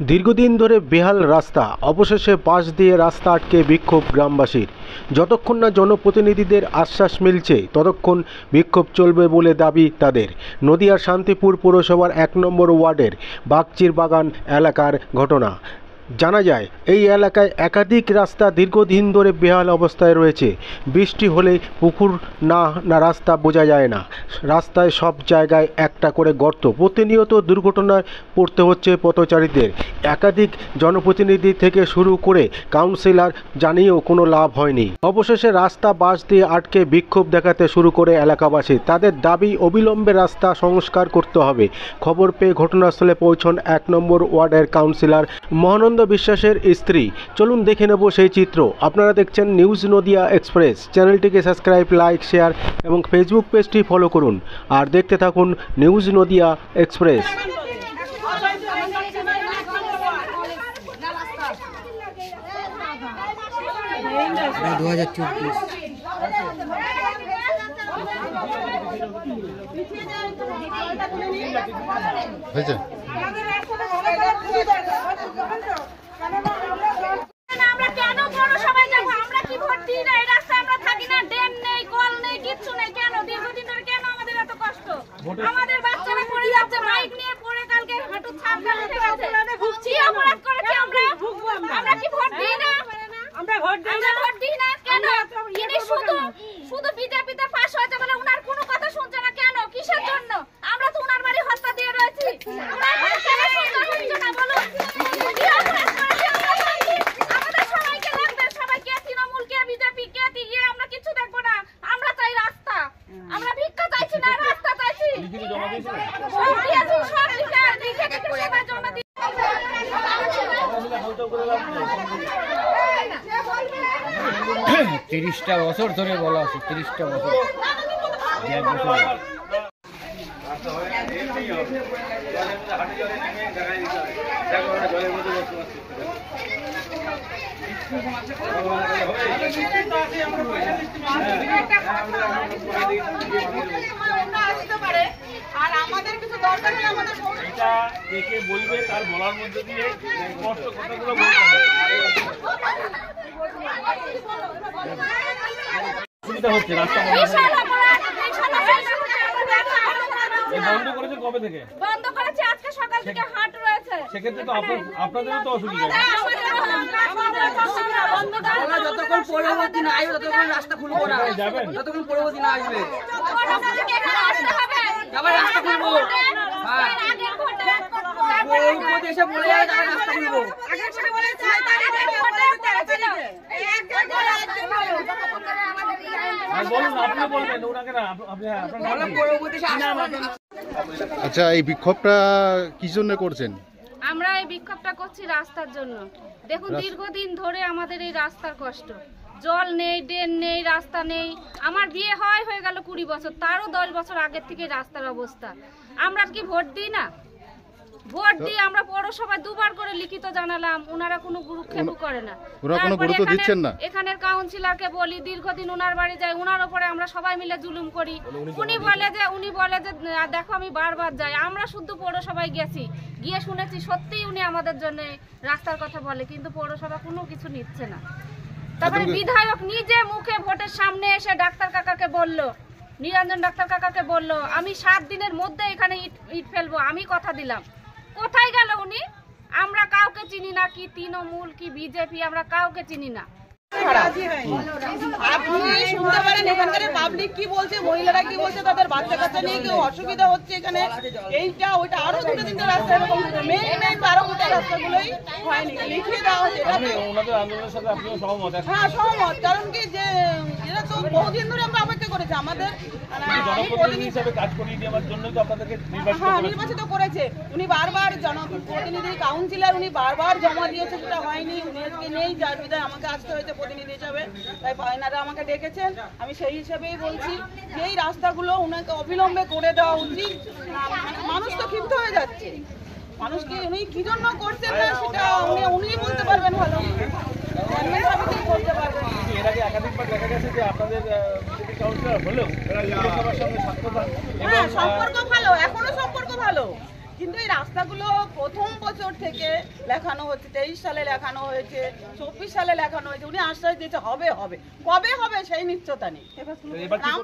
দীর্ঘদিন ধরে বেহাল রাস্তা, অবশেষে পাশ দিয়ে রাস্তা আটকে বিক্ষোভ গ্রামবাসীর। যতক্ষণ না জনপ্রতিনিধিদের আশ্বাস মিলছে ততক্ষণ বিক্ষোভ চলবে বলে দাবি তাদের। নদিয়ার শান্তিপুর পৌরসভার 1 নম্বর ওয়ার্ডের বাগচির বাগান এলাকার ঘটনা। জানা যায় এই এলাকায় একাধিক রাস্তা দীর্ঘদিন ধরে বেহাল অবস্থায় রয়েছে। বৃষ্টি হলে পুকুর না রাস্তা বোঝা যায় না। রাস্তায় সব জায়গায় একটা করে গর্ত। প্রতিনিয়ত দুর্ঘটনায় পড়তে হচ্ছে পথচারীদের। একাধিক জনপ্রতিনিধি থেকে শুরু করে কাউন্সিলর জানিয়েও কোনো লাভ হয়নি। অবশেষে রাস্তা বাস দিয়ে আটকে বিক্ষোভ দেখাতে শুরু করে এলাকাবাসী। তাদের দাবি অবিলম্বে রাস্তা সংস্কার করতে হবে। খবর পেয়ে ঘটনাস্থলে পৌঁছন 1 নম্বর ওয়ার্ডের কাউন্সিলর মহানন্দ বিশ্বাসের স্ত্রী। চলুন দেখে নেব সেই চিত্র। আপনারা দেখছেন নিউজ নদিয়া এক্সপ্রেস। চ্যানেলটিকে সাবস্ক্রাইব, লাইক, শেয়ার এবং ফেসবুক পেজটি ফলো করুন আর দেখতে থাকুন নিউজ নদিয়া এক্সপ্রেস। হয়েছে আমরা কেন পৌরসভায় যাব? আমরা কি ভোট দিই না? এই রাস্তায় আমরা থাকি না, ড্রেন নেই, কল নেই, কিচ্ছু নেই। কেন দীর্ঘদিন ধরে কেন আমাদের এত কষ্ট? আমাদের বাচ্চারা পড়ে যাচ্ছে, বাইক নিয়ে পড়ে কালকে হাঁটু ছাপ ফেলে গেছে। কি অপরাধ করেছি আমরা? আমরা কি ভোট দিই না? আমরা ভোট দিই না কেন? ইনি শুধু বিজেপিতে পাস হয়েছে বলে উনার কোনো কথা শুনছে না কেন? কিসের জন্য? আমরা তো উনার বাড়ি হত্যা দিয়ে রয়েছি। উনার বাড়ি কেন শুনতে হচ্ছে না বলুন? কি অপরাধ করেছি আমরা? আমাদের সবাইকে লাগবে, সবাইকে তৃণমূল কে বিজেপি কে দিয়ে আমরা কিছু দেখবো না। আমরা চাই রাস্তা। আমরা ভিক্ষা চাইছি না, রাস্তা চাইছি। সব দিয়েছি, সব লিখে সবাই জমা দিই। 30টা বছর ধরে বলা আছে, 30টা বছর। আর আমাদের কিছু দরকার নেই, আমাদের এটা দেখে বলবে, তার বলার মধ্যে দিয়ে স্পষ্ট কথাগুলো বলতে হবে। সুবিধা হচ্ছে রাস্তা বন্ধ করেছে কবে থেকে? বন্ধ করেছে আজকে সকাল থেকে হাট রয়েছে। সেক্ষেত্রে তো আপনাদেরও তো অসুবিধা। যতক্ষণ পরবর্তী না আসবে ততক্ষণ রাস্তা খুলবো না। যতক্ষণ পরবর্তী না আসবে আবার রাস্তা খুলবো। এসে বলে যাবে রাস্তা খুলবো। বলুন, আপনি বলবেন ওনাকে না, আচ্ছা, এই বিক্ষোভটা কি জন্য করছেন? আমরা এই বিক্ষোভটা করছি রাস্তার জন্য। দেখুন দীর্ঘদিন ধরে আমাদের এই রাস্তার কষ্ট। জল নেই, ড্রেন নেই, রাস্তা নেই। আমার বিয়ে হয়ে গেল 20 বছর, তারও 10 বছর আগের থেকে রাস্তার অবস্থা। আমরা কি ভোট দিই না? ভোট দিয়ে আমরা পৌরসভায় 2 বার করে লিখিত জানালাম, ওনারা কোনো গুরুত্ব করে না। কোনো গুরুত্ব দিচ্ছেন না। এখানের কাউন্সিলরকে বলি, দীর্ঘদিন ওনার বাড়ি যাই, ওনার উপরে আমরা সবাই মিলে জুলুম করি। উনি বলে যে দেখো আমি বারবার যাই। আমরা শুধু পৌরসভায় গেছি, গিয়ে শুনেছি সত্যিই উনি আমাদের জন্য রাস্তার কথা বলে, কিন্তু পৌরসভা কোনো কিছু নিচ্ছে না। তারপরে বিধায়ক নিজে মুখে ভোটের সামনে এসে ডাক্তার কাকাকে বলল, নিরঞ্জন ডাক্তার কাকাকে বলল আমি 7 দিনের মধ্যে এখানে ইট ফেলবো, আমি কথা দিলাম। কোথায় গেল উনি? আমরা কাউকে চিনি না, কি তৃণমূল কি বিজেপি, আমরা কাউকে চিনি না। আপনি শুনতে পারেন এখানকার পাবলিক কি বলছে, মহিলারা কি বলছে, তাদের বাচ্চা কাচ্চা নিয়ে কেউ অসুবিধা হচ্ছে এখানে। এইটা ওইটা আরো 2-3টা রাস্তা এরকম মেইন 12 ফুটের রাস্তাগুলোই হয়নি, লিখিয়ে দেওয়া হচ্ছে। ওনাদের আন্দোলনের সাথে আপনিও সহমত? হ্যাঁ সহমত, কারণ কি যে এরা তো বহুদিন ধরে আমরা অপেক্ষা করেছি। আমাদের জনপ্রতিনিধি হিসেবে কাজ করিয়ে দেওয়ার জন্যই তো আপনাদেরকে নির্বাচিত করেছে। উনি বারবার জনপ্রতিনিধি কাউন্সিলর, উনি বারবার জমা দিয়েছে, সেটা হয়নি। উনি আজকে নেই, যার বিধায় আমাকে আসতে হয়েছে প্রতিনিধি হিসাবে। তাই এনারা আমাকে ডেকেছেন, আমি সেই হিসাবেই বলছি যে এই রাস্তাগুলো উনাকে অবিলম্বে করে দেওয়া উচিত। মানুষ তো ক্ষিপ্ত হয়ে যাচ্ছে। মানুষকে উনি কি জন্য করছেন না সেটা উনি বলতে পারবেন ভালো, করতে পারবেন। এর আগে একাধিকবার দেখা গেছে যে আপনাদের সিটি কাউন্সিলর হলেও পৌরসভার সঙ্গে সম্পর্ক ভালো, এখনো সম্পর্ক ভালো, কিন্তু এই রাস্তাগুলো প্রথম বছর থেকে লেখানো হচ্ছে, 23 সালে লেখানো হয়েছে, 24 সালে লেখানো হয়েছে, উনি আশ্বাস দিয়েছে হবে হবে, কবে হবে সেই নিশ্চয়তা নেই।